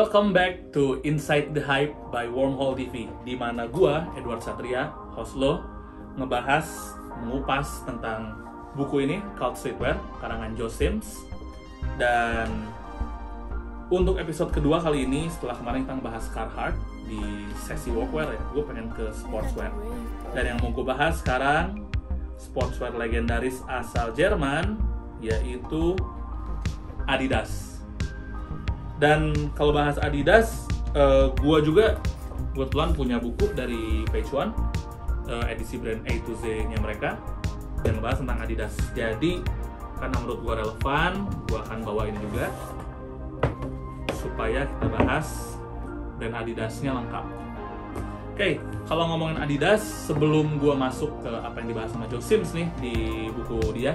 Welcome back to Inside the Hype by Wormhole TV, di mana gua, Edward Satria, host lo, ngebahas, mengupas tentang buku ini, Cult Streetwear, karangan Joe Sims. Dan untuk episode kedua kali ini, setelah kemarin kita bahas Carhartt di sesi workwear ya, gue pengen ke sportswear. Dan yang mau gue bahas sekarang, sportswear legendaris asal Jerman, yaitu Adidas. Dan kalau bahas Adidas, gue juga kebetulan punya buku dari Page One, edisi brand A to Z-nya mereka, yang ngebahas tentang Adidas. Jadi, karena menurut gue relevan, gue akan bawa ini juga, supaya kita bahas brand Adidasnya lengkap. Oke, kalau ngomongin Adidas, sebelum gue masuk ke apa yang dibahas sama Joe Sims nih di buku dia,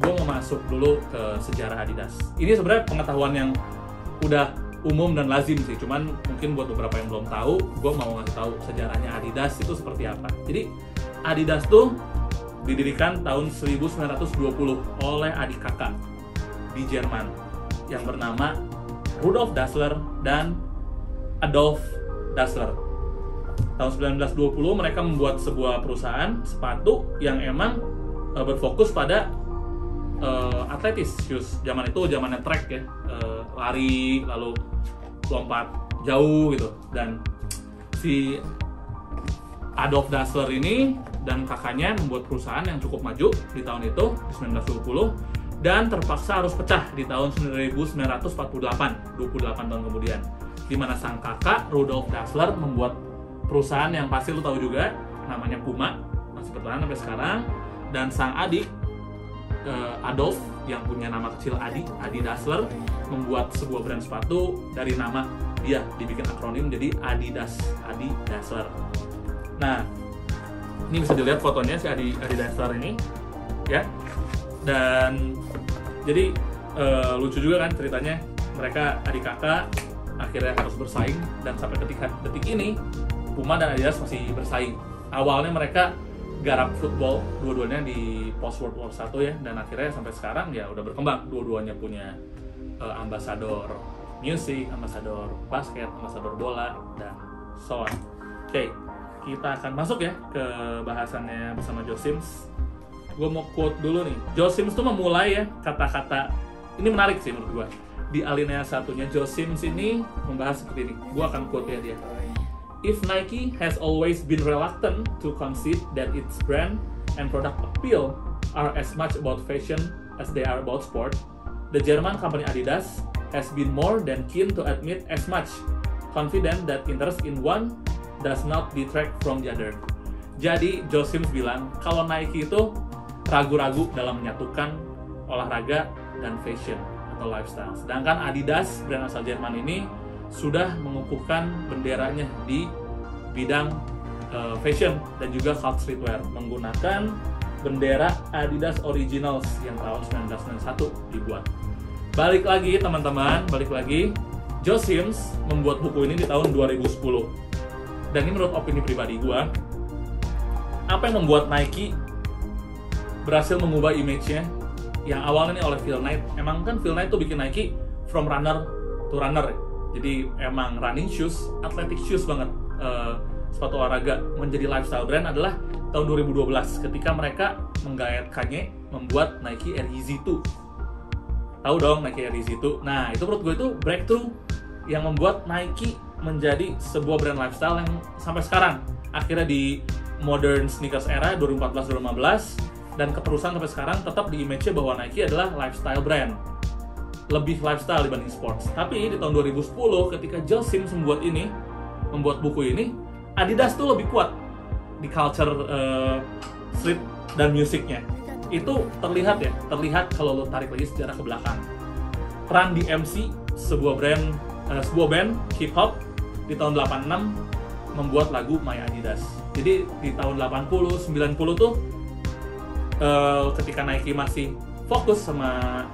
gue mau masuk dulu ke sejarah Adidas. Ini sebenarnya pengetahuan yang udah umum dan lazim sih, cuman mungkin buat beberapa yang belum tahu, gue mau ngasih tahu sejarahnya Adidas itu seperti apa. Jadi Adidas tuh didirikan tahun 1920 oleh adik kakak di Jerman yang bernama Rudolf Dassler dan Adolf Dassler. Tahun 1920 mereka membuat sebuah perusahaan sepatu yang emang berfokus pada atletis shoes. Zaman itu zamannya track ya, lari lalu lompat jauh gitu. Dan si Adolf Dassler ini dan kakaknya membuat perusahaan yang cukup maju di tahun itu, di 1920, dan terpaksa harus pecah di tahun 1948, 28 tahun kemudian, di mana sang kakak Rudolf Dassler membuat perusahaan yang pasti lo tahu juga, namanya Puma, masih bertahan sampai sekarang. Dan sang adik Adolf yang punya nama kecil Adi Dassler, membuat sebuah brand sepatu dari nama dia, dibikin akronim jadi Adidas, Adi Dassler. Nah, ini bisa dilihat fotonya si Adi Dassler ini, ya. Dan jadi lucu juga kan ceritanya, mereka adik kakak akhirnya harus bersaing, dan sampai detik ini Puma dan Adidas masih bersaing. Awalnya mereka garap football dua-duanya di post World War I ya, dan akhirnya sampai sekarang ya udah berkembang, dua-duanya punya ambasador musik, ambasador basket, ambasador bola, dan so on. Oke, kita akan masuk ya ke bahasannya bersama Joe Sims. Gue mau quote dulu nih. Joe Sims tuh memulai ya kata-kata, ini menarik sih menurut gue. Di alinea satunya Joe Sims ini membahas seperti ini. Gue akan quote ya dia. If Nike has always been reluctant to concede that its brand and product appeal are as much about fashion as they are about sport, the German company Adidas has been more than keen to admit as much, confident that interest in one does not detract from the other. Jadi Joe Sims bilang kalau Nike itu ragu-ragu dalam menyatukan olahraga dan fashion atau lifestyle, sedangkan Adidas, brand asal Jerman ini, sudah mengukuhkan benderanya di bidang fashion dan juga cult streetwear menggunakan bendera Adidas Originals yang tahun 1991 dibuat. Balik lagi teman-teman, Joe Sims membuat buku ini di tahun 2010. Dan ini menurut opini pribadi gua, apa yang membuat Nike berhasil mengubah image-nya yang awalnya nih oleh Phil Knight. Emang kan Phil Knight tuh bikin Nike from runner to runner ya. Jadi emang running shoes, athletic shoes banget, sepatu olahraga menjadi lifestyle brand adalah tahun 2012 ketika mereka menggaetkannya membuat Nike Air Yeezy 2. Tahu dong Nike Air Yeezy 2. Nah, itu menurut gue itu breakthrough yang membuat Nike menjadi sebuah brand lifestyle yang sampai sekarang akhirnya di modern sneakers era 2014-2015 dan keterusan sampai sekarang tetap di image-nya bahwa Nike adalah lifestyle brand, lebih lifestyle dibanding sports. Tapi di tahun 2010 ketika Joe Sims membuat buku ini, Adidas tuh lebih kuat di culture street dan musiknya. Itu terlihat kalau lo tarik lagi sejarah ke belakang. Run DMC, sebuah band hip hop di tahun 86 membuat lagu My Adidas. Jadi di tahun 80, 90 tuh ketika Nike masih fokus sama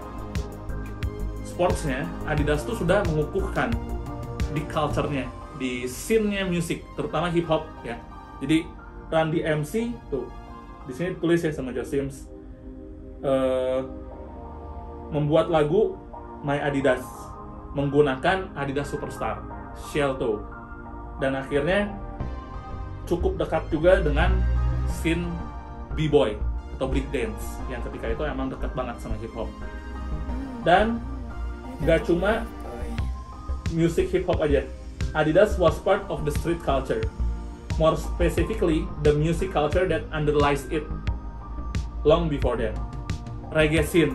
sportsnya, Adidas tuh sudah mengukuhkan di culture-nya, di scene-nya musik, terutama hip hop ya. Jadi Run DMC tuh di sini tulis ya sama Joe Sims, membuat lagu My Adidas menggunakan Adidas Superstar Shell Toe, dan akhirnya cukup dekat juga dengan scene B-boy atau break dance yang ketika itu emang dekat banget sama hip hop. Dan gak cuma music hip hop aja, Adidas was part of the street culture, more specifically the music culture that underlies it long before that. Reggae scene,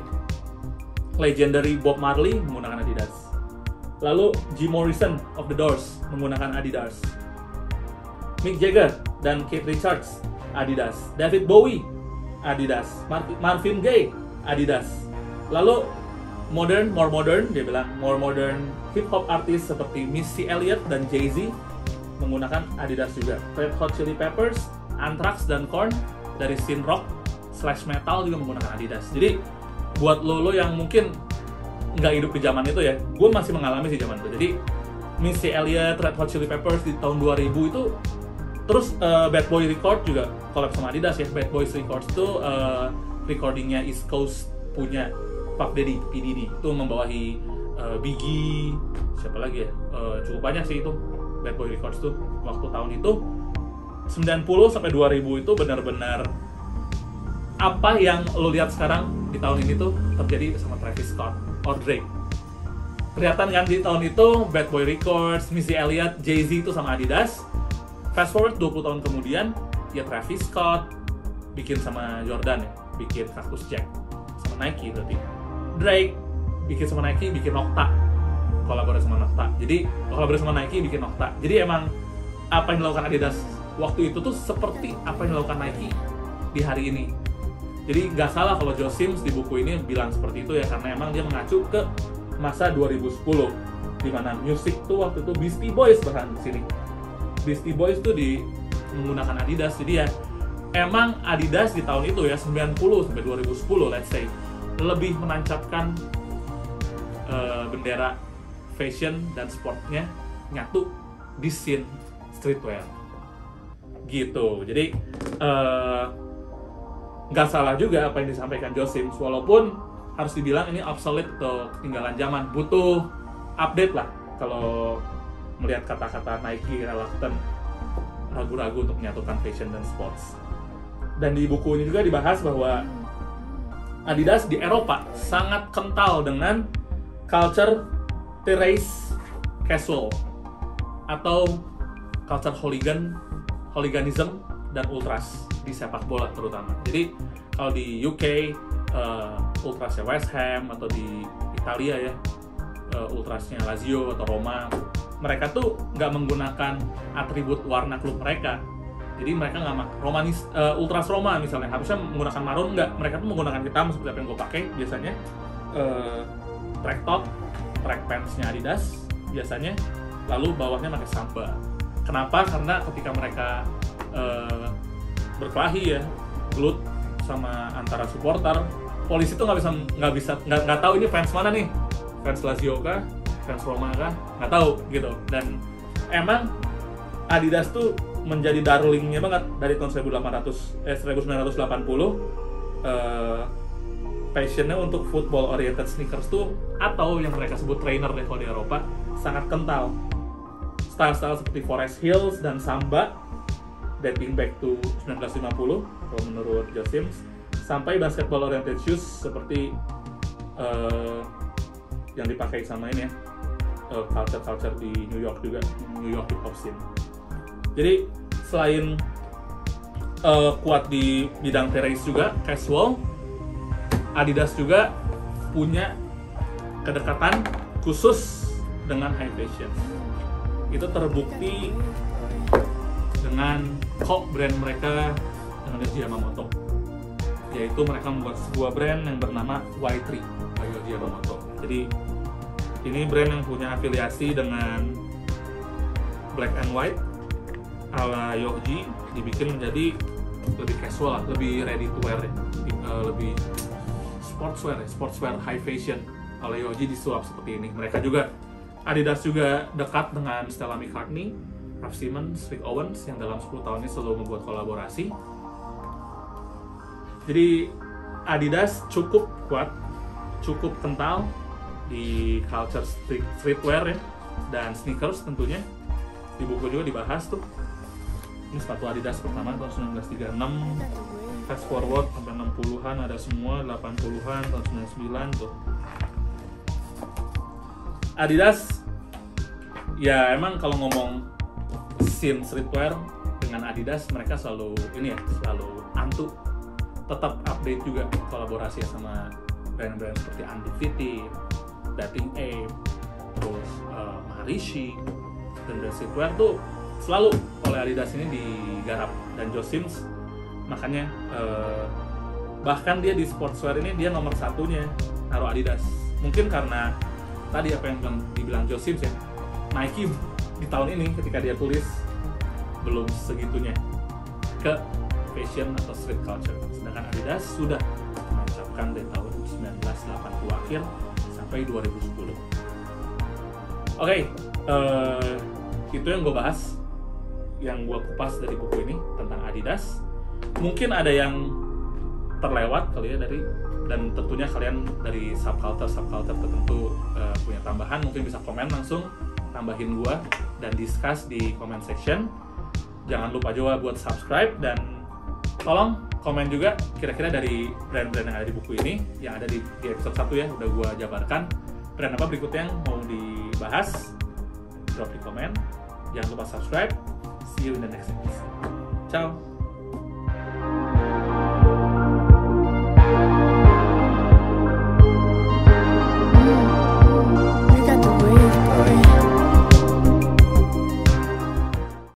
legendary Bob Marley menggunakan Adidas. Lalu Jim Morrison of The Doors menggunakan Adidas. Mick Jagger dan Keith Richards, Adidas. David Bowie, Adidas. Marvin Gaye, Adidas. Lalu more modern, dia bilang more modern hip hop artis seperti Missy Elliott dan Jay-Z menggunakan Adidas juga. Red Hot Chili Peppers, Anthrax dan Korn dari scene rock / metal juga menggunakan Adidas. Jadi buat lo yang mungkin nggak hidup di zaman itu ya, gue masih mengalami sih zaman itu. Jadi Missy Elliott, Red Hot Chili Peppers di tahun 2000 itu, terus Bad Boy Records juga collab sama Adidas ya. Bad Boys Records itu recordingnya East Coast punya Puff Daddy, P. Diddy, itu membawahi Biggie, siapa lagi ya, cukup banyak sih itu Bad Boy Records tuh waktu tahun itu 90 sampai 2000 itu benar-benar apa yang lo lihat sekarang di tahun ini tuh terjadi sama Travis Scott or Drake. Kelihatan kan di tahun itu Bad Boy Records, Missy Elliott, Jay-Z itu sama Adidas. Fast forward 20 tahun kemudian, ya Travis Scott bikin sama Jordan ya, bikin Cactus Jack sama Nike berarti. Drake bikin sama Nike, bikin Nocta, kolaborasi sama Nocta. Jadi kolaborasi sama Nike bikin Nocta. Jadi emang apa yang dilakukan Adidas waktu itu tuh seperti apa yang dilakukan Nike di hari ini. Jadi nggak salah kalau Joe Sims di buku ini bilang seperti itu ya, karena emang dia mengacu ke masa 2010 di mana musik tuh waktu itu Beastie Boys bahkan di sini. Beastie Boys tuh menggunakan Adidas. Jadi ya emang Adidas di tahun itu ya 90 sampai 2010 let's say lebih menancapkan bendera fashion dan sportnya nyatu di scene streetwear gitu. Jadi nggak salah juga apa yang disampaikan Joe Sims, walaupun harus dibilang ini obsolete atau ketinggalan zaman, butuh update lah kalau melihat kata-kata Nike reluctant, ragu-ragu untuk menyatukan fashion dan sports. Dan di buku ini juga dibahas bahwa Adidas di Eropa sangat kental dengan culture terrace casual atau culture hooliganism dan ultras di sepak bola terutama. Jadi kalau di UK ultrasnya West Ham, atau di Italia ya ultrasnya Lazio atau Roma, mereka tuh nggak menggunakan atribut warna klub mereka. Jadi mereka nggak ultras Roma misalnya harusnya menggunakan marun, nggak, mereka tuh menggunakan hitam seperti apa yang gue pakai biasanya. Track top, track pantsnya Adidas biasanya, lalu bawahnya pakai Samba. Kenapa? Karena ketika mereka berkelahi ya, gelut sama antara supporter, polisi tuh nggak tahu ini fans mana nih, fans Lazio kah, fans Roma kah, nggak tahu gitu. Dan emang Adidas tuh menjadi darlingnya banget dari tahun 1980. Passionnya untuk football oriented sneakers tuh, atau yang mereka sebut trainer deh kalau di Eropa, sangat kental. Style-style seperti Forest Hills dan Samba dating back to 1950 kalau menurut Joe Sims, sampai basketball oriented shoes seperti yang dipakai sama ini ya, culture di New York juga, New York hip hop scene. Jadi selain kuat di bidang terrace juga casual, Adidas juga punya kedekatan khusus dengan high fashion. Itu terbukti dengan co-brand mereka dengan Yohji Yamamoto, yaitu mereka membuat sebuah brand yang bernama Y3 by Yohji Yamamoto. Jadi ini brand yang punya afiliasi dengan black and white ala Yohji, dibikin menjadi lebih casual, lebih ready to wear, lebih sportswear high fashion oleh Yohji disuap seperti ini. Mereka juga, Adidas juga dekat dengan Stella McCartney, Raf Simons, Rick Owens yang dalam 10 tahun ini selalu membuat kolaborasi. Jadi Adidas cukup kuat, cukup kental di culture streetwear ya, dan sneakers tentunya. Di buku juga dibahas tuh. Ini sepatu Adidas pertama tahun 1936, fast forward sampai 60-an ada semua, 80-an, tahun 99 tuh. Adidas, ya emang kalau ngomong scene streetwear dengan Adidas, mereka selalu ini ya, selalu antu, tetap update juga, kolaborasi sama brand-brand seperti Undefeated, Dating Ape, terus Maharishi, dan brand streetwear tuh selalu oleh Adidas ini digarap. Dan Joe Sims makanya bahkan dia di sportswear ini dia nomor satunya naruh Adidas. Mungkin karena tadi apa yang dibilang Joe Sims ya, Nike di tahun ini ketika dia tulis belum segitunya ke fashion atau street culture, sedangkan Adidas sudah menancapkan dari tahun 1980 akhir sampai 2010. Oke, itu yang gue bahas, yang gue kupas dari buku ini tentang Adidas. Mungkin ada yang terlewat kali ya dan tentunya kalian dari subculture tertentu punya tambahan, mungkin bisa komen langsung, tambahin gue dan discuss di comment section. Jangan lupa juga buat subscribe dan tolong komen juga kira-kira dari brand-brand yang ada di buku ini, yang ada di episode 1 ya, udah gue jabarkan brand apa berikutnya yang mau dibahas. Drop di komen. Jangan lupa subscribe. See you in the next episode. Ciao.